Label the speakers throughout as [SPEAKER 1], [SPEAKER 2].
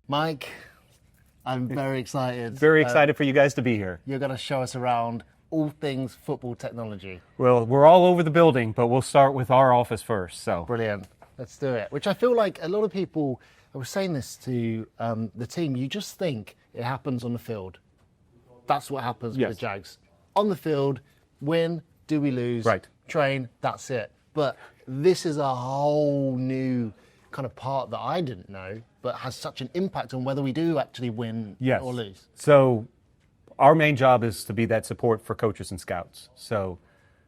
[SPEAKER 1] Mike, I'm very excited.
[SPEAKER 2] Very excited for you guys to be here.
[SPEAKER 1] You're going to show us around all things football technology.
[SPEAKER 2] Well, we're all over the building, but we'll start with our office first. So
[SPEAKER 1] Brilliant. Let's do it. Which I feel like a lot of people, I was saying this to the team, you just think it happens on the field. That's what happens with the Jags. On the field, win, do we lose, train, that's it. But this is a whole new kind of part that I didn't know, but has such an impact on whether we do actually win or lose.
[SPEAKER 2] So our main job is to be that support for coaches and scouts. So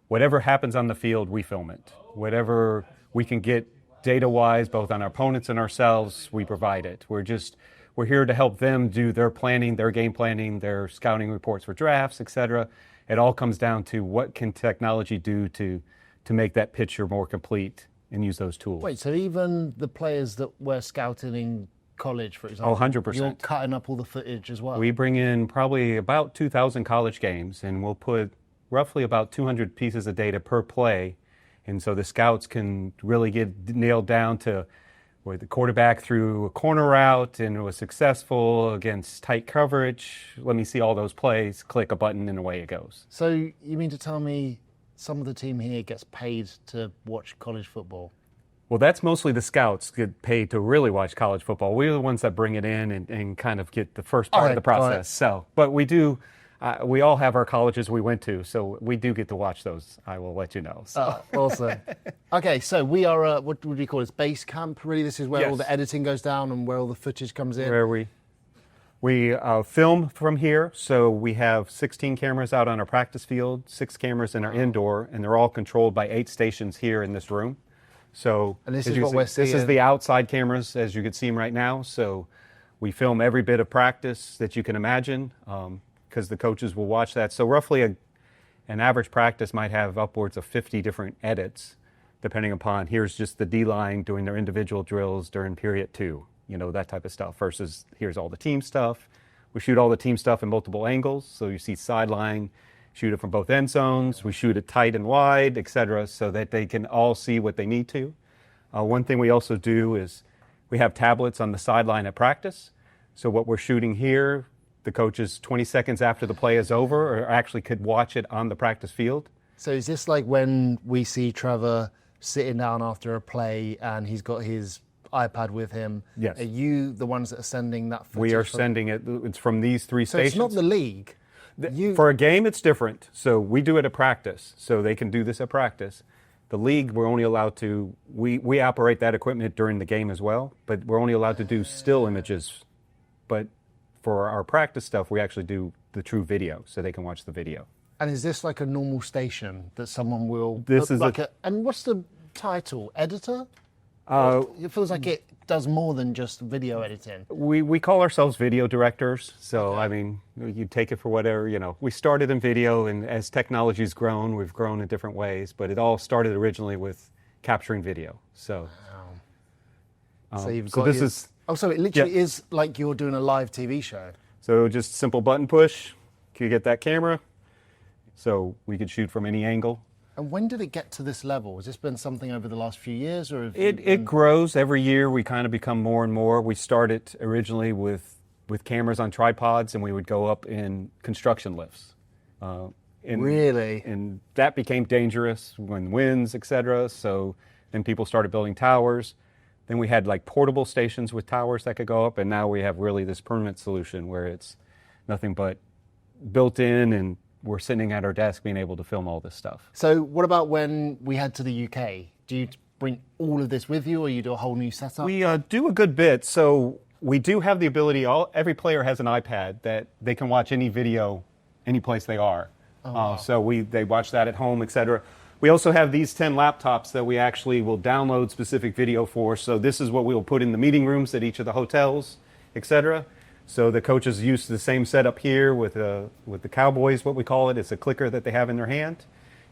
[SPEAKER 2] whatever happens on the field, we film it. Whatever we can get data-wise, both on our opponents and ourselves, we provide it. We're here to help them do their planning, their game planning, their scouting reports for drafts, etc. It all comes down to what can technology do to make that picture more complete and use those tools.
[SPEAKER 1] Wait, so even the players that were scouting in college, for example,
[SPEAKER 2] 100%.
[SPEAKER 1] You're cutting up all the footage as well?
[SPEAKER 2] We bring in probably about 2,000 college games, and we'll put roughly about 200 pieces of data per play. And so the scouts can really get nailed down to where the quarterback threw a corner route and it was successful against tight coverage. Let me see all those plays, click a button, and away it goes.
[SPEAKER 1] So you mean to tell me some of the team here gets paid to watch college football?
[SPEAKER 2] Well, that's mostly the scouts get paid to really watch college football. We're the ones that bring it in and kind of get the first part of the process. So, but we do, we all have our colleges we went to, so we do get to watch those. I will let you know. So.
[SPEAKER 1] Awesome. Okay, so we are, what would we call this, base camp, really? This is where all the editing goes down and where all the footage comes in?
[SPEAKER 2] Where we film from here, so we have 16 cameras out on our practice field, 6 cameras in our indoor, and they're all controlled by 8 stations here in this room. So,
[SPEAKER 1] and this is what we're seeing.
[SPEAKER 2] This is the outside cameras, as you can see them right now. So we film every bit of practice that you can imagine, because the coaches will watch that. So roughly an average practice might have upwards of 50 different edits, depending upon, here's just the D-line doing their individual drills during period 2. You know, that type of stuff, versus here's all the team stuff. We shoot all the team stuff in multiple angles, so you see sideline, shoot it from both end zones. We shoot it tight and wide, etc., so that they can all see what they need to. One thing we also do is we have tablets on the sideline at practice. So what we're shooting here, the coaches 20 seconds after the play is over, or actually could watch it on the practice field.
[SPEAKER 1] So is this like when we see Trevor sitting down after a play and he's got his iPad with him?
[SPEAKER 2] Yes.
[SPEAKER 1] Are you the ones that are sending that footage?
[SPEAKER 2] We are sending it. It's from these 3 stations.
[SPEAKER 1] So it's not the league?
[SPEAKER 2] For a game, it's different. So we do it at practice, so they can do this at practice. The league, we're only allowed to, we operate that equipment during the game as well, but we're only allowed to do still images. But for our practice stuff, we actually do the true video, so they can watch the video.
[SPEAKER 1] And is this like a normal station that someone will...
[SPEAKER 2] This is
[SPEAKER 1] like and what's the title? Editor? It feels like it does more than just video editing.
[SPEAKER 2] We call ourselves video directors, so I mean, you take it for whatever, you know. We started in video, and as technology's grown, we've grown in different ways, but it all started originally with capturing video. So,
[SPEAKER 1] so you've got so it literally is like you're doing a live TV show.
[SPEAKER 2] So just simple button push, you get that camera, so we could shoot from any angle.
[SPEAKER 1] And when did it get to this level? Has this been something over the last few years, or
[SPEAKER 2] it grows every year? We kind of become more and more. We started originally with cameras on tripods, and we would go up in construction lifts.
[SPEAKER 1] Really?
[SPEAKER 2] And that became dangerous when winds, etc. So then people started building towers. Then we had like portable stations with towers that could go up, and now we have really this permanent solution where it's nothing but built in, and we're sitting at our desk being able to film all this stuff.
[SPEAKER 1] So what about when we head to the UK? Do you bring all of this with you, or you do a whole new setup?
[SPEAKER 2] We do a good bit. So we do have the ability, every player has an iPad that they can watch any video any place they are. Wow. So they watch that at home, etc. We also have these 10 laptops that we actually will download specific video for. So this is what we'll put in the meeting rooms at each of the hotels, etc. So the coaches use the same setup here with the Cowboys, what we call it. It's a clicker that they have in their hand,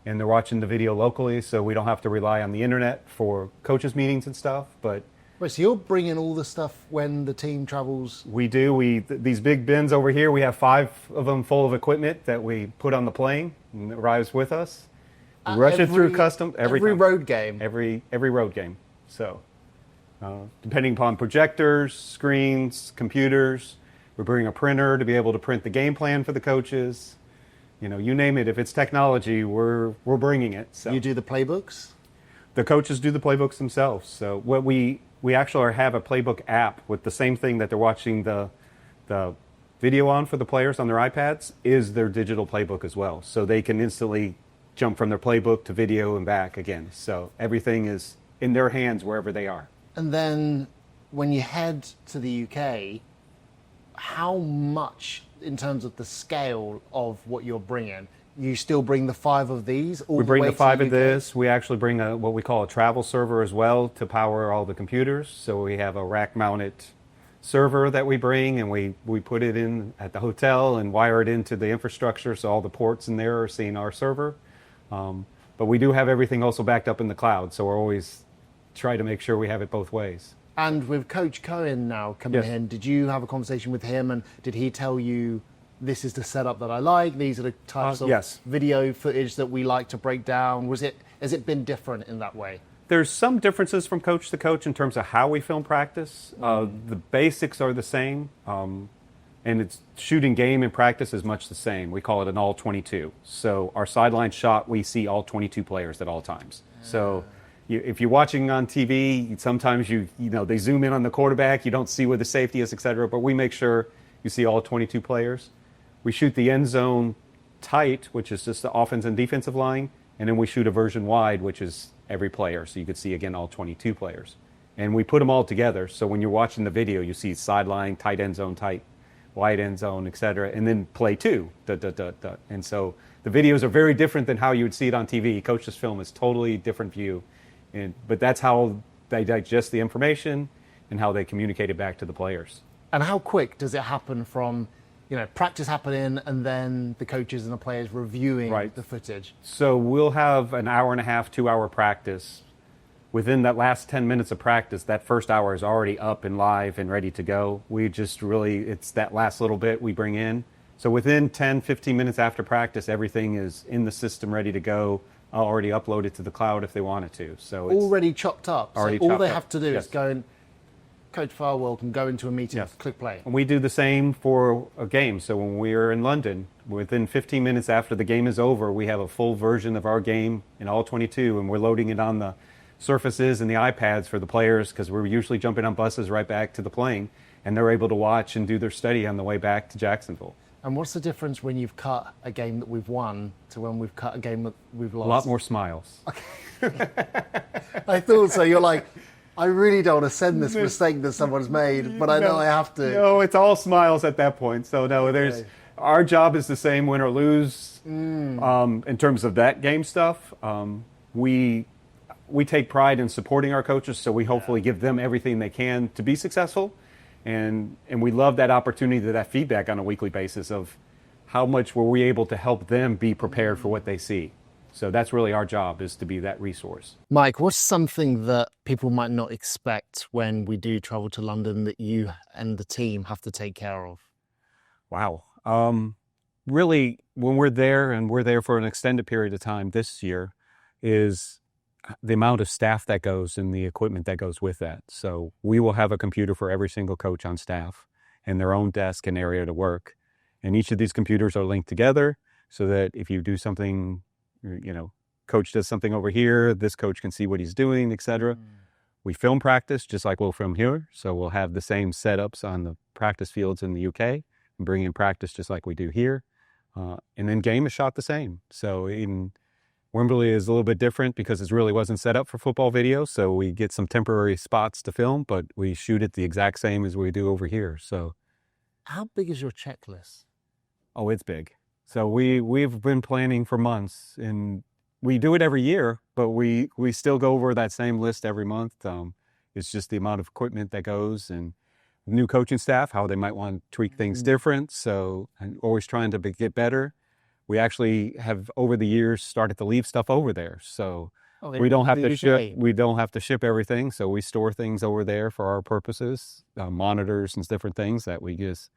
[SPEAKER 2] and they're watching the video locally, so we don't have to rely on the internet for coaches' meetings and stuff. But
[SPEAKER 1] wait, so you're bringing all the stuff when the team travels?
[SPEAKER 2] We do. These big bins over here, we have 5 of them full of equipment that we put on the plane and it arrives with us. We rush it through custom every
[SPEAKER 1] road game.
[SPEAKER 2] Every road game. So depending upon projectors, screens, computers. We bring a printer to be able to print the game plan for the coaches. You name it. If it's technology, we're bringing it. So
[SPEAKER 1] you do the playbooks?
[SPEAKER 2] The coaches do the playbooks themselves. So what we actually have a playbook app with the same thing that they're watching the video on for the players on their iPads is their digital playbook as well. So they can instantly jump from their playbook to video and back again. So everything is in their hands wherever they are.
[SPEAKER 1] And then when you head to the UK, how much in terms of the scale of what you're bringing? You still bring the 5 of these?
[SPEAKER 2] We bring the 5 of this. We actually bring what we call a travel server as well to power all the computers. So we have a rack-mounted server that we bring, and we put it in at the hotel and wire it into the infrastructure so all the ports in there are seeing our server. But we do have everything also backed up in the cloud, so we're always try to make sure we have it both ways.
[SPEAKER 1] And with Coach Cohen now coming in, did you have a conversation with him, and did he tell you, this is the setup that I like, these are the types of video footage that we like to break down? Has it been different in that way?
[SPEAKER 2] There's some differences from coach to coach in terms of how we film practice. The basics are the same, and it's shooting game and practice is much the same. We call it an all 22. So our sideline shot, we see all 22 players at all times. So if you're watching on TV, sometimes they zoom in on the quarterback, you don't see where the safety is, et cetera, but we make sure you see all 22 players. We shoot the end zone tight, which is just the offense and defensive line, and then we shoot a version wide, which is every player, so you could see, again, all 22 players. And we put them all together, so when you're watching the video, you see sideline, tight end zone, tight, wide end zone, et cetera, and then play 2. And so the videos are very different than how you would see it on TV. Coach's film is totally different view. But that's how they digest the information and how they communicate it back to the players.
[SPEAKER 1] And how quick does it happen from, practice happening and then the coaches and the players reviewing the footage?
[SPEAKER 2] So we'll have an hour and a half, 2-hour practice. Within that last 10 minutes of practice, that first hour is already up and live and ready to go. We just it's that last little bit we bring in. So within 10, 15 minutes after practice, everything is in the system ready to go. I'll already upload it to the cloud if they wanted to. So it's
[SPEAKER 1] already chopped up.
[SPEAKER 2] Already
[SPEAKER 1] so all
[SPEAKER 2] chopped
[SPEAKER 1] they
[SPEAKER 2] up.
[SPEAKER 1] have to do is go and Coach Farwell can go into a meeting, click play.
[SPEAKER 2] And we do the same for a game. So when we're in London, within 15 minutes after the game is over, we have a full version of our game in all 22, and we're loading it on the surfaces and the iPads for the players because we're usually jumping on buses right back to the plane, and they're able to watch and do their study on the way back to Jacksonville.
[SPEAKER 1] And what's the difference when you've cut a game that we've won to when we've cut a game that we've lost?
[SPEAKER 2] A lot more smiles.
[SPEAKER 1] Okay. I thought so. You're like, I really don't want to send this mistake that someone's made, but I know I have to.
[SPEAKER 2] No, it's all smiles at that point. So no, our job is the same, win or lose. In terms of that game stuff, we take pride in supporting our coaches, so we hopefully give them everything they can to be successful. And we love that opportunity, that feedback on a weekly basis of how much were we able to help them be prepared for what they see. So that's really our job, is to be that resource.
[SPEAKER 1] Mike, what's something that people might not expect when we do travel to London that you and the team have to take care of?
[SPEAKER 2] Wow. Really, when we're there, and we're there for an extended period of time this year, is the amount of staff that goes and the equipment that goes with that. So we will have a computer for every single coach on staff and their own desk and area to work. And each of these computers are linked together so that if you do something, coach does something over here, this coach can see what he's doing, etc. We film practice just like we'll film here. So we'll have the same setups on the practice fields in the UK and bring in practice just like we do here. And then game is shot the same. So in Wembley is a little bit different because it really wasn't set up for football video, so we get some temporary spots to film, but we shoot it the exact same as we do over here. So,
[SPEAKER 1] how big is your checklist?
[SPEAKER 2] Oh, it's big. So we've been planning for months, and we do it every year, but we still go over that same list every month. It's just the amount of equipment that goes, and new coaching staff, how they might want to tweak things different. So I'm always trying to get better. We actually have over the years started to leave stuff over there, so we don't have to ship. We don't have to ship everything, so we store things over there for our purposes, monitors and different things that we just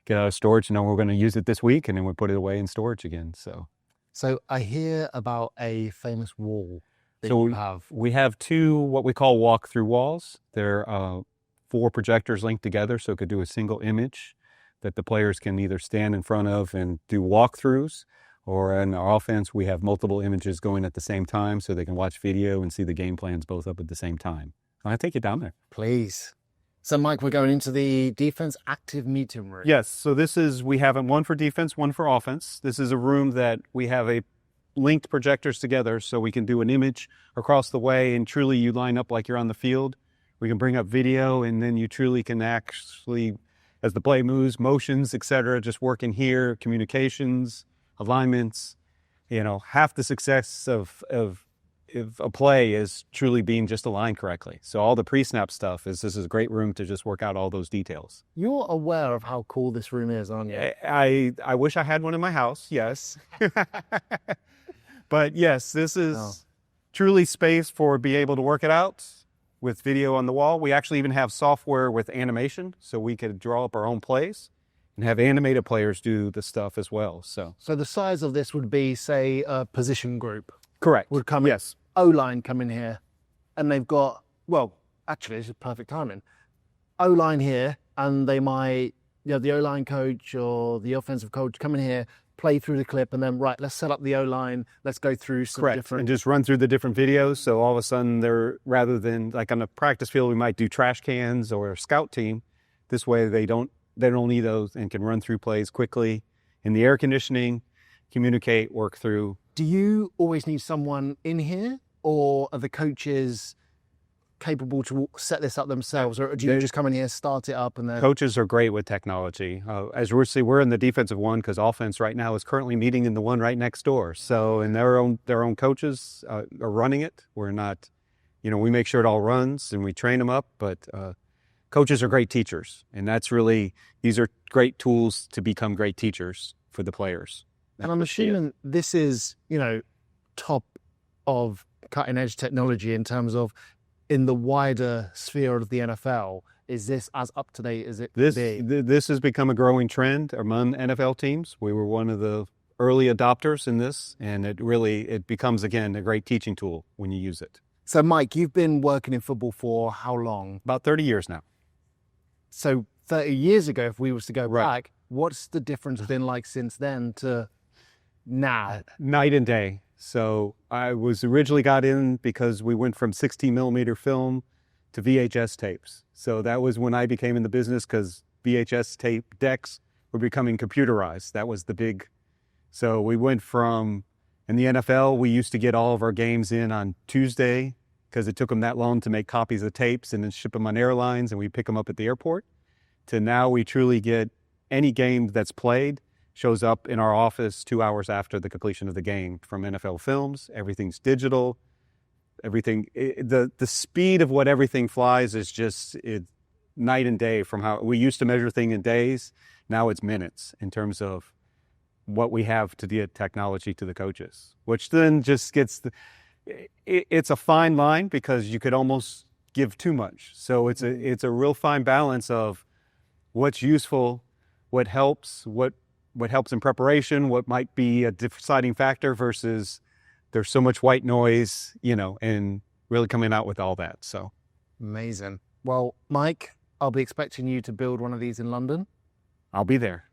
[SPEAKER 2] get out of storage. And then we're going to use it this week, and then we put it away in storage again. So
[SPEAKER 1] I hear about a famous wall. that
[SPEAKER 2] So
[SPEAKER 1] you have?
[SPEAKER 2] we have 2 what we call walk-through walls. They're 4 projectors linked together, so it could do a single image that the players can either stand in front of and do walkthroughs, or in our offense, we have multiple images going at the same time so they can watch video and see the game plans both up at the same time. I'll take you down there.
[SPEAKER 1] Please. So, Mike, we're going into the defense active meeting room.
[SPEAKER 2] Yes, so we have one for defense, one for offense. This is a room that we have linked projectors together so we can do an image across the way, and truly you line up like you're on the field. We can bring up video, and then you truly can actually, as the play moves, motions, etc., just work in here, communications, alignments. Half the success of a play is truly being just aligned correctly. So all the pre-snap stuff this is a great room to just work out all those details.
[SPEAKER 1] You're aware of how cool this room is, aren't you?
[SPEAKER 2] I wish I had one in my house, yes. But yes, this is truly space for be able to work it out with video on the wall. We actually even have software with animation, so we could draw up our own plays and have animated players do the stuff as well. So
[SPEAKER 1] the size of this would be, say, a position group.
[SPEAKER 2] Correct.
[SPEAKER 1] Would come
[SPEAKER 2] yes.
[SPEAKER 1] O-line come in here, and they've got, well, actually, this is perfect timing. O-line here, and they might, the O-line coach or the offensive coach come in here, play through the clip, and then, right, let's set up the O-line, let's go through some
[SPEAKER 2] Correct.
[SPEAKER 1] different...
[SPEAKER 2] And just run through the different videos, so all of a sudden rather than, like on the practice field, we might do trash cans or a scout team. This way they don't need those and can run through plays quickly. In the air conditioning, communicate, work through.
[SPEAKER 1] Do you always need someone in here, or are the coaches capable to set this up themselves, or do you just come in here, start it up, and then...
[SPEAKER 2] Coaches are great with technology. As we're in the defensive one because offense right now is currently meeting in the one right next door. So, and their own coaches are running it. We're not, we make sure it all runs and we train them up, but coaches are great teachers, and these are great tools to become great teachers for the players.
[SPEAKER 1] And I'm assuming this is, top of cutting edge technology in terms of in the wider sphere of the NFL. Is this as up to date as it
[SPEAKER 2] This
[SPEAKER 1] be?
[SPEAKER 2] This has become a growing trend among NFL teams. We were one of the early adopters in this, and it becomes, again, a great teaching tool when you use it.
[SPEAKER 1] So, Mike, you've been working in football for how long?
[SPEAKER 2] About 30 years now.
[SPEAKER 1] So 30 years ago, if we was to go
[SPEAKER 2] Right.
[SPEAKER 1] back, what's the difference been like since then to now?
[SPEAKER 2] Night and day. So I was originally got in because we went from 16 millimeter film to VHS tapes. So that was when I became in the business, because VHS tape decks were becoming computerized. That was the big. So we went from, in the NFL, we used to get all of our games in on Tuesday because it took them that long to make copies of tapes and then ship them on airlines, and we pick them up at the airport, to now we truly get any game that's played shows up in our office 2 hours after the completion of the game from NFL Films. Everything's digital. Everything, the speed of what everything flies is just night and day from how we used to measure things in days. Now it's minutes in terms of what we have to get technology to the coaches, which then just gets it's a fine line because you could almost give too much. So it's a real fine balance of what's useful, what helps in preparation, what might be a deciding factor versus there's so much white noise, and really coming out with all that. So
[SPEAKER 1] Amazing. Well, Mike, I'll be expecting you to build one of these in London
[SPEAKER 2] I'll be there.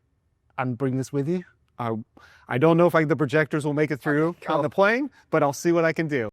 [SPEAKER 1] and bring this with you.
[SPEAKER 2] I don't know if the projectors will make it through on the plane, but I'll see what I can do.